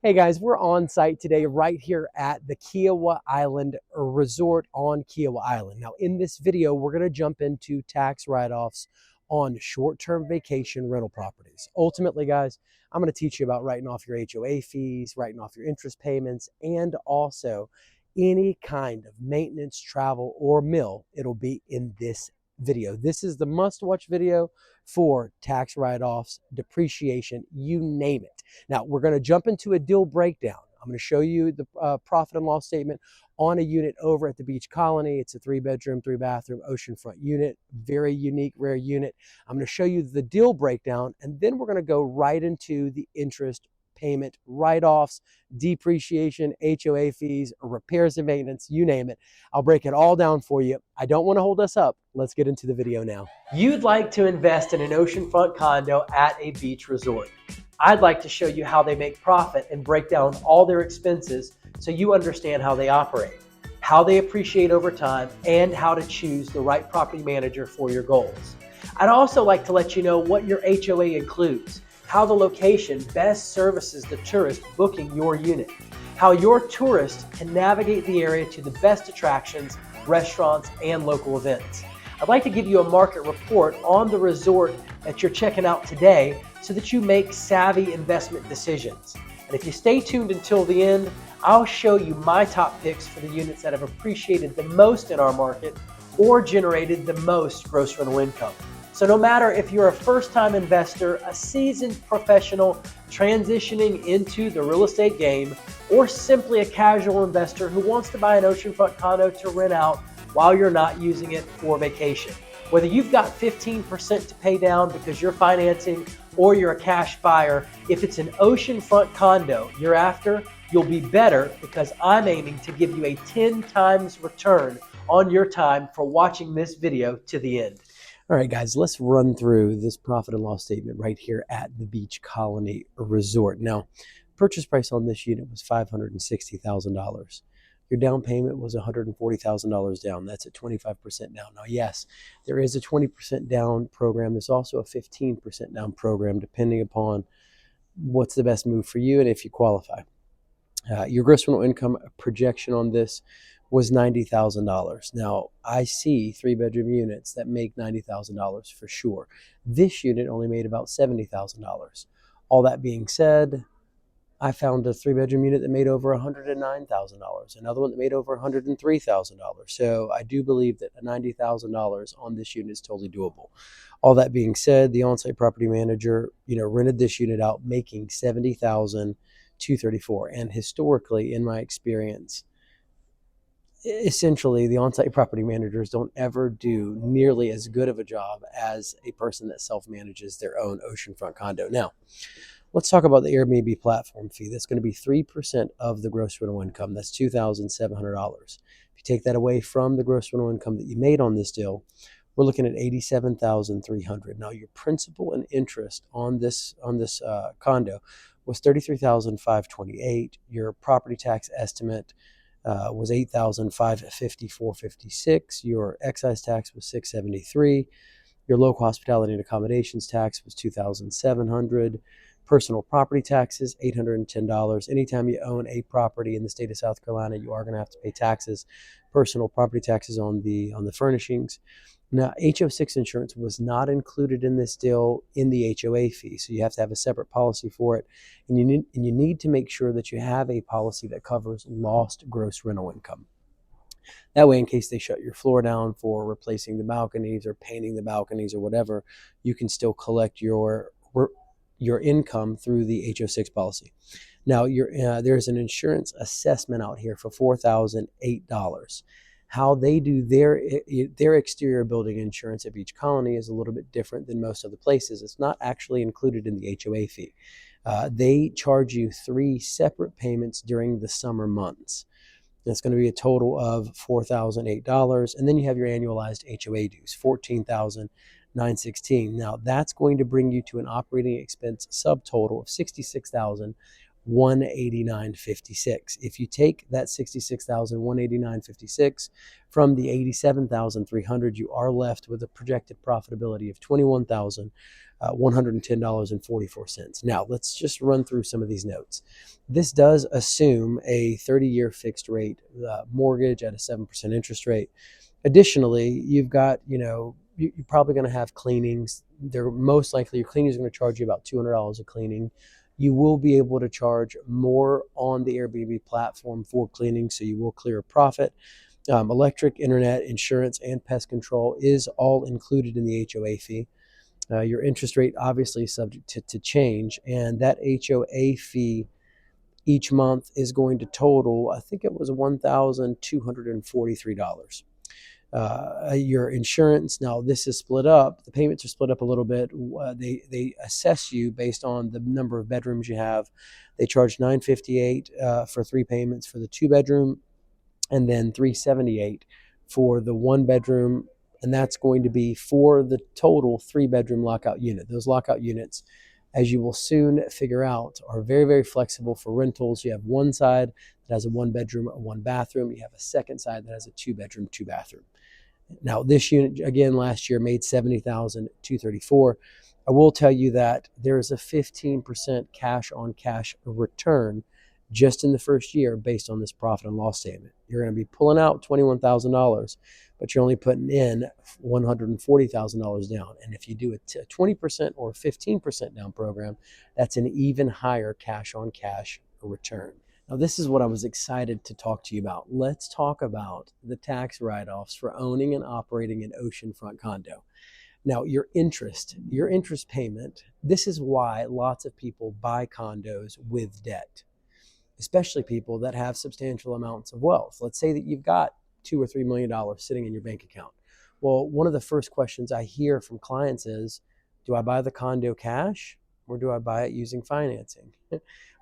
Hey guys, we're on site today right here at the Kiawah Island Resort on Kiawah Island. Now in this video, we're going to jump into tax write-offs on short-term vacation rental properties. Ultimately, guys, I'm going to teach you about writing off your HOA fees, writing off your interest payments, and also any kind of maintenance, travel, or mill. It'll be in this video. This is the must-watch video for tax write-offs, depreciation, you name it. Now, we're going to jump into a deal breakdown. I'm going to show you the profit and loss statement on a unit over at the Beach Colony. It's a 3-bedroom, 3-bathroom oceanfront unit, very unique, rare unit. I'm going to show you the deal breakdown, and then we're going to go right into the interest payment, write-offs, depreciation, HOA fees, repairs and maintenance, you name it. I'll break it all down for you. I don't want to hold us up. Let's get into the video now. You'd like to invest in an oceanfront condo at a beach resort. I'd like to show you how they make profit and break down all their expenses so you understand how they operate, how they appreciate over time, and how to choose the right property manager for your goals. I'd also like to let you know what your HOA includes, how the location best services the tourist booking your unit, how your tourist can navigate the area to the best attractions, restaurants, and local events. I'd like to give you a market report on the resort that you're checking out today so that you make savvy investment decisions. And if you stay tuned until the end, I'll show you my top picks for the units that have appreciated the most in our market or generated the most gross rental income. So no matter if you're a first-time investor, a seasoned professional transitioning into the real estate game, or simply a casual investor who wants to buy an oceanfront condo to rent out while you're not using it for vacation. Whether you've got 15% to pay down because you're financing or you're a cash buyer, if it's an oceanfront condo you're after, you'll be better because I'm aiming to give you a 10 times return on your time for watching this video to the end. All right, guys, let's run through this profit and loss statement right here at the Beach Colony Resort. Now, purchase price on this unit was $560,000. Your down payment was $140,000 down. That's at 25% down. Now, yes, there is a 20% down program. There's also a 15% down program, depending upon what's the best move for you and if you qualify. Your gross rental income projection on this was $90,000. Now, I see 3-bedroom units that make $90,000 for sure. This unit only made about $70,000. All that being said, I found a 3-bedroom unit that made over $109,000, another one that made over $103,000. So I do believe that $90,000 on this unit is totally doable. All that being said, the on-site property manager, rented this unit out making $70,234. And historically, in my experience, essentially the on-site property managers don't ever do nearly as good of a job as a person that self-manages their own oceanfront condo. Now, let's talk about the Airbnb platform fee. That's going to be 3% of the gross rental income. That's $2,700. If you take that away from the gross rental income that you made on this deal, we're looking at $87,300. Now, your principal and interest on this condo was $33,528. Your property tax estimate was $8,554.56. Your excise tax was $673. Your local hospitality and accommodations tax was $2,700. Personal property taxes, $810. Anytime you own a property in the state of South Carolina, you are going to have to pay taxes, personal property taxes on the furnishings. Now, HO6 insurance was not included in this deal in the HOA fee, so you have to have a separate policy for it, and you need to make sure that you have a policy that covers lost gross rental income. That way, in case they shut your floor down for replacing the balconies or painting the balconies or whatever, you can still collect your income through the HO6 policy. Now, there's an insurance assessment out here for $4,008. How they do their exterior building insurance at Beach Colony is a little bit different than most other places. It's not actually included in the HOA fee. They charge you 3 separate payments during the summer months. That's going to be a total of $4,008. And then you have your annualized HOA dues, $14,916. Now, that's going to bring you to an operating expense subtotal of $66,180. $189.56. If you take that $66,189.56 from the $87,300, you are left with a projected profitability of $21,110.44. Now, let's just run through some of these notes. This does assume a 30-year fixed rate mortgage at a 7% interest rate. Additionally, you've got, you're probably going to have cleanings. They're most likely, your cleaning is going to charge you about $200 a cleaning. You will be able to charge more on the Airbnb platform for cleaning, so you will clear a profit. Electric, internet, insurance, and pest control is all included in the HOA fee. Your interest rate obviously is subject to change, and that HOA fee each month is going to total, I think it was $1,243. Your insurance, now this is split up. The payments are split up a little bit. They assess you based on the number of bedrooms you have. They charge $958 for 3 payments for the 2-bedroom, and then $378 for the 1-bedroom, and that's going to be for the total 3-bedroom lockout unit. Those lockout units, as you will soon figure out, are very, very flexible for rentals. You have one side that has a 1-bedroom, a 1-bathroom. You have a second side that has a 2-bedroom, 2-bathroom. Now, this unit, again, last year made $70,234. I will tell you that there is a 15% cash-on-cash return just in the first year based on this profit and loss statement. You're going to be pulling out $21,000, but you're only putting in $140,000 down. And if you do a 20% or 15% down program, that's an even higher cash-on-cash return. Now, this is what I was excited to talk to you about. Let's talk about the tax write-offs for owning and operating an oceanfront condo. Now, your interest payment, this is why lots of people buy condos with debt, especially people that have substantial amounts of wealth. Let's say that you've got $2 or $3 million sitting in your bank account. Well, one of the first questions I hear from clients is, do I buy the condo cash or do I buy it using financing?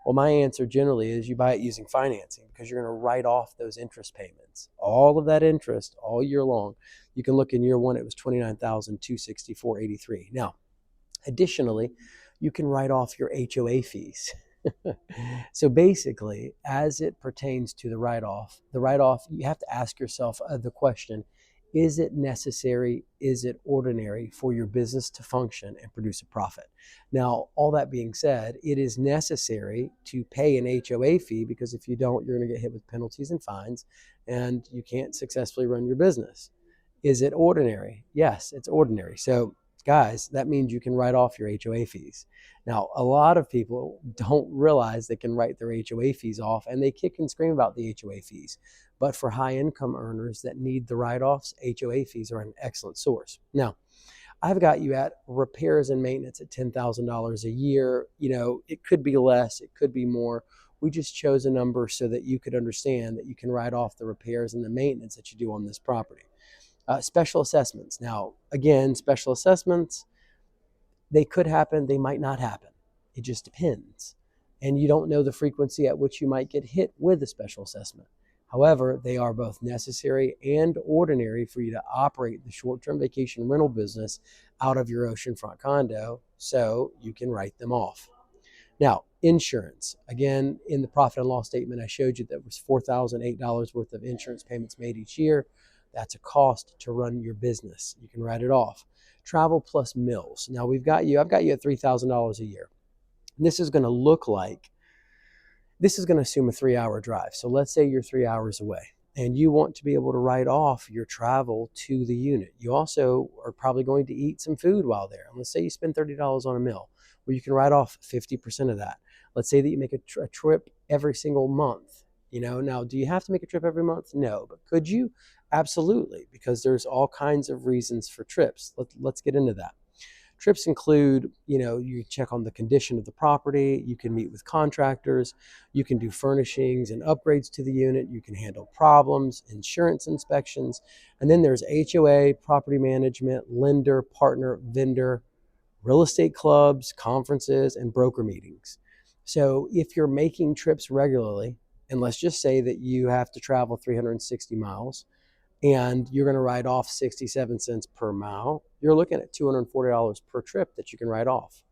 Well, my answer generally is you buy it using financing because you're going to write off those interest payments. All of that interest all year long. You can look in year one, it was $29,264.83. Now, additionally, you can write off your HOA fees. So basically, as it pertains to the write-off, you have to ask yourself the question, is it necessary, is it ordinary for your business to function and produce a profit? Now, all that being said, it is necessary to pay an HOA fee because if you don't, you're going to get hit with penalties and fines and you can't successfully run your business. Is it ordinary? Yes, it's ordinary. So guys, that means you can write off your HOA fees. Now, a lot of people don't realize they can write their HOA fees off and they kick and scream about the HOA fees. But for high income earners that need the write-offs, HOA fees are an excellent source. Now, I've got you at repairs and maintenance at $10,000 a year. It could be less, it could be more. We just chose a number so that you could understand that you can write off the repairs and the maintenance that you do on this property. Special assessments. Now, again, special assessments, they could happen, they might not happen. It just depends. And you don't know the frequency at which you might get hit with a special assessment. However, they are both necessary and ordinary for you to operate the short-term vacation rental business out of your oceanfront condo, so you can write them off. Now, insurance. Again, in the profit and loss statement, I showed you that was $4,008 worth of insurance payments made each year. That's a cost to run your business. You can write it off. Travel plus meals. Now, I've got you at $3,000 a year. And this is going to assume a 3-hour drive. So let's say you're 3 hours away and you want to be able to write off your travel to the unit. You also are probably going to eat some food while there. And let's say you spend $30 on a meal, where you can write off 50% of that. Let's say that you make a trip every single month. Now, do you have to make a trip every month? No, but could you? Absolutely, because there's all kinds of reasons for trips. Let's get into that. Trips include, you check on the condition of the property, you can meet with contractors, you can do furnishings and upgrades to the unit, you can handle problems, insurance inspections, and then there's HOA, property management, lender, partner, vendor, real estate clubs, conferences, and broker meetings. So if you're making trips regularly, and let's just say that you have to travel 360 miles, and you're going to write off 67 cents per mile, you're looking at $240 per trip that you can write off.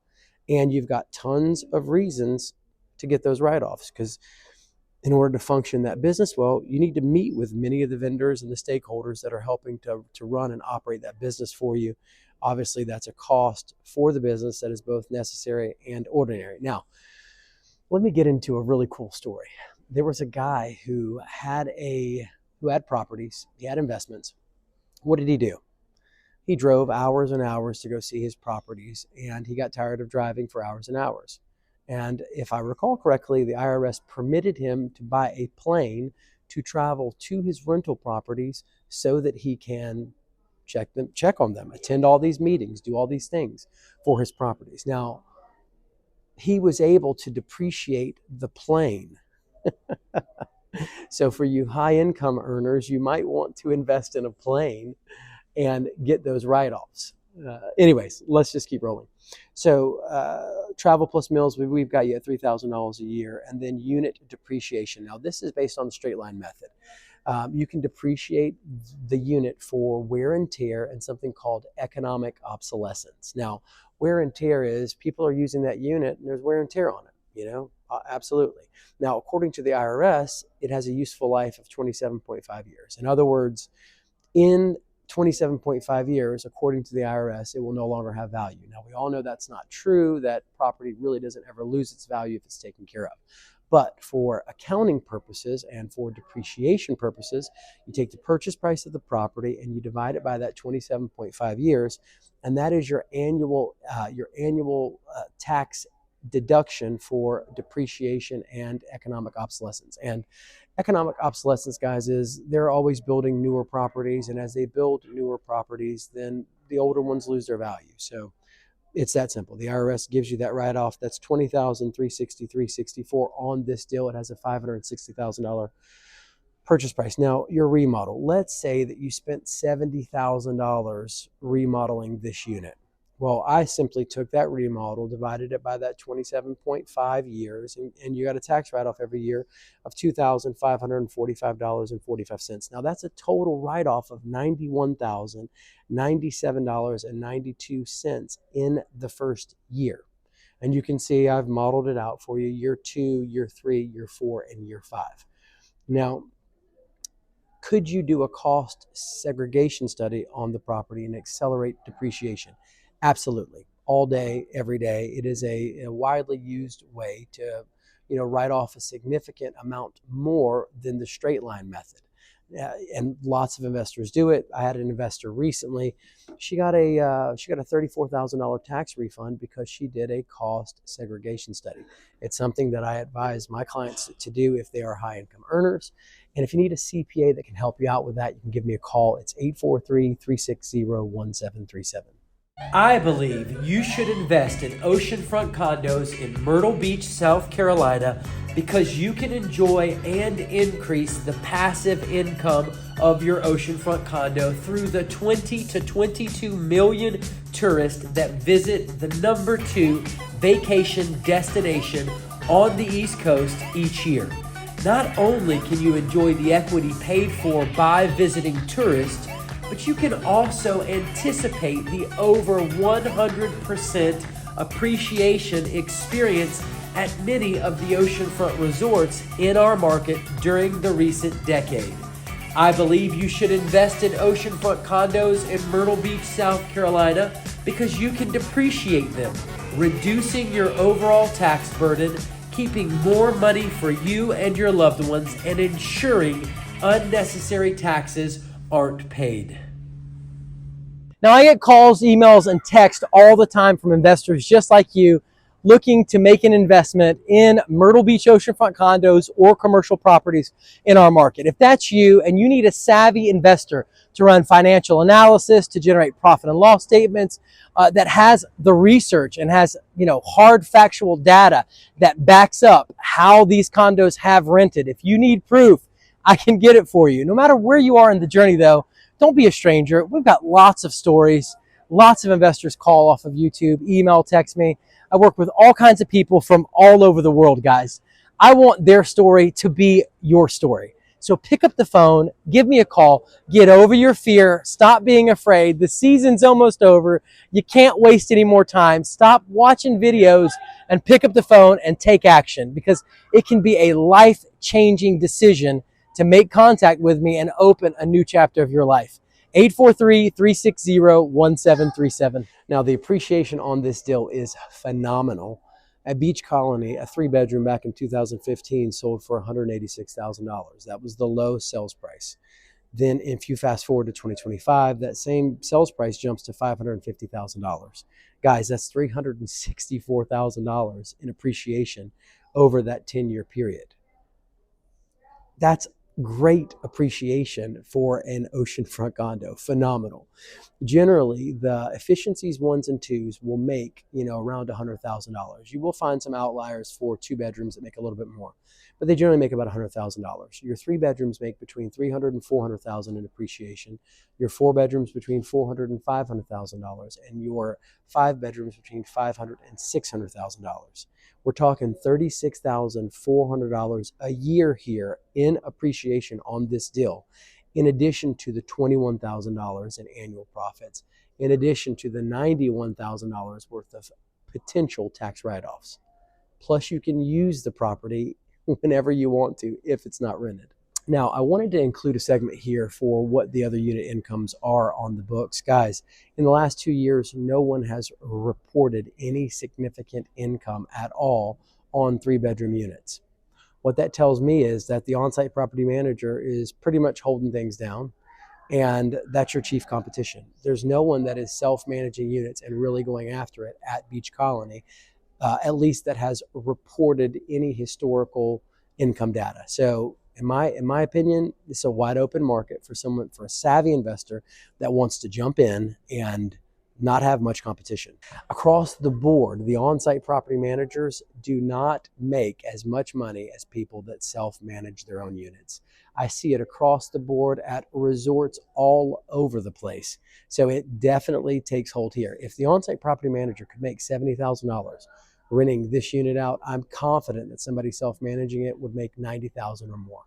And you've got tons of reasons to get those write-offs, because in order to function that business well, you need to meet with many of the vendors and the stakeholders that are helping to run and operate that business for you. Obviously, that's a cost for the business that is both necessary and ordinary. Now, let me get into a really cool story. There was a guy who had properties, he had investments. What did he do? He drove hours and hours to go see his properties, and he got tired of driving for hours and hours. And if I recall correctly, the IRS permitted him to buy a plane to travel to his rental properties so that he can check on them, attend all these meetings, do all these things for his properties. Now, he was able to depreciate the plane. So for you high income earners, you might want to invest in a plane and get those write-offs. Anyways, let's just keep rolling. So travel plus meals, we've got you at $3,000 a year, and then unit depreciation. Now this is based on the straight line method. You can depreciate the unit for wear and tear and something called economic obsolescence. Now, wear and tear is people are using that unit and there's wear and tear on it, absolutely. Now, according to the IRS, it has a useful life of 27.5 years. In other words, in 27.5 years, according to the IRS, it will no longer have value. Now, we all know that's not true. That property really doesn't ever lose its value if it's taken care of. But for accounting purposes and for depreciation purposes, you take the purchase price of the property and you divide it by that 27.5 years, and that is your annual tax deduction for depreciation and economic obsolescence. And economic obsolescence, guys, is they're always building newer properties, and as they build newer properties, then the older ones lose their value. So it's that simple. The IRS gives you that write-off. That's $20,363.64 on this deal. It has a $560,000 purchase price. Now, your remodel. Let's say that you spent $70,000 remodeling this unit. Well, I simply took that remodel, divided it by that 27.5 years, and you got a tax write-off every year of $2,545.45. Now, that's a total write-off of $91,097.92 in the first year. And you can see I've modeled it out for you, year 2, year 3, year 4, and year 5. Now, could you do a cost segregation study on the property and accelerate depreciation? Absolutely. All day, every day. It is a widely used way to, write off a significant amount more than the straight line method. And lots of investors do it. I had an investor recently. She got a $34,000 tax refund because she did a cost segregation study. It's something that I advise my clients to do if they are high income earners. And if you need a CPA that can help you out with that, you can give me a call. It's 843-360-1737. I believe you should invest in oceanfront condos in Myrtle Beach, South Carolina, because you can enjoy and increase the passive income of your oceanfront condo through the 20 to 22 million tourists that visit the #2 vacation destination on the East Coast each year. Not only can you enjoy the equity paid for by visiting tourists, but you can also anticipate the over 100% appreciation experience at many of the oceanfront resorts in our market during the recent decade. I believe you should invest in oceanfront condos in Myrtle Beach, South Carolina, because you can depreciate them, reducing your overall tax burden, keeping more money for you and your loved ones, and ensuring unnecessary taxes aren't paid. Now, I get calls, emails, and texts all the time from investors just like you looking to make an investment in Myrtle Beach oceanfront condos or commercial properties in our market. If that's you and you need a savvy investor to run financial analysis, to generate profit and loss statements, that has the research and has, hard factual data that backs up how these condos have rented. If you need proof, I can get it for you. No matter where you are in the journey though, don't be a stranger. We've got lots of stories. Lots of investors call off of YouTube, email, text me. I work with all kinds of people from all over the world, guys. I want their story to be your story. So pick up the phone, give me a call, get over your fear, stop being afraid. The season's almost over. You can't waste any more time. Stop watching videos and pick up the phone and take action, because it can be a life-changing decision to make contact with me and open a new chapter of your life. 843-360-1737. Now, the appreciation on this deal is phenomenal. At Beach Colony, a 3-bedroom back in 2015 sold for $186,000. That was the low sales price. Then if you fast forward to 2025, that same sales price jumps to $550,000. Guys, that's $364,000 in appreciation over that 10-year period. That's great appreciation for an oceanfront condo. Phenomenal. Generally, the efficiencies 1s and 2s will make, around $100,000. You will find some outliers for 2 bedrooms that make a little bit more, but they generally make about $100,000. Your 3 bedrooms make between $300,000 and $400,000 in appreciation. Your 4 bedrooms between $400,000 and $500,000, and your 5 bedrooms between $500,000 and $600,000. We're talking $36,400 a year here in appreciation on this deal, in addition to the $21,000 in annual profits, in addition to the $91,000 worth of potential tax write-offs. Plus, you can use the property whenever you want to if it's not rented. Now, I wanted to include a segment here for what the other unit incomes are on the books. Guys, in the last 2 years, no one has reported any significant income at all on 3-bedroom units. What that tells me is that the on-site property manager is pretty much holding things down, and that's your chief competition. There's no one that is self-managing units and really going after it at Beach Colony, at least that has reported any historical income data. So in my opinion, it's a wide open market for a savvy investor that wants to jump in and not have much competition. Across the board, the on-site property managers do not make as much money as people that self-manage their own units. I see it across the board at resorts all over the place. So it definitely takes hold here. If the on-site property manager could make $70,000 renting this unit out, I'm confident that somebody self-managing it would make $90,000 or more.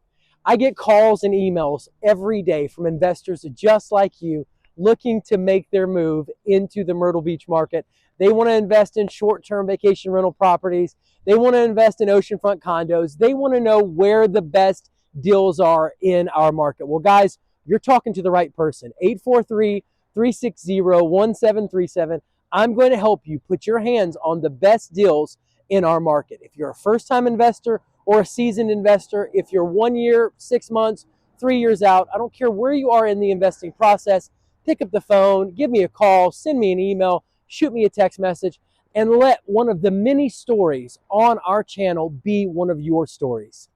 I get calls and emails every day from investors just like you looking to make their move into the Myrtle Beach market. They want to invest in short-term vacation rental properties. They want to invest in oceanfront condos. They want to know where the best deals are in our market. Well, guys, you're talking to the right person. 843-360-1737. I'm going to help you put your hands on the best deals in our market. If you're a first-time investor or a seasoned investor, if you're 1 year, 6 months, 3 years out, I don't care where you are in the investing process, pick up the phone, give me a call, send me an email, shoot me a text message, and let one of the many stories on our channel be one of your stories.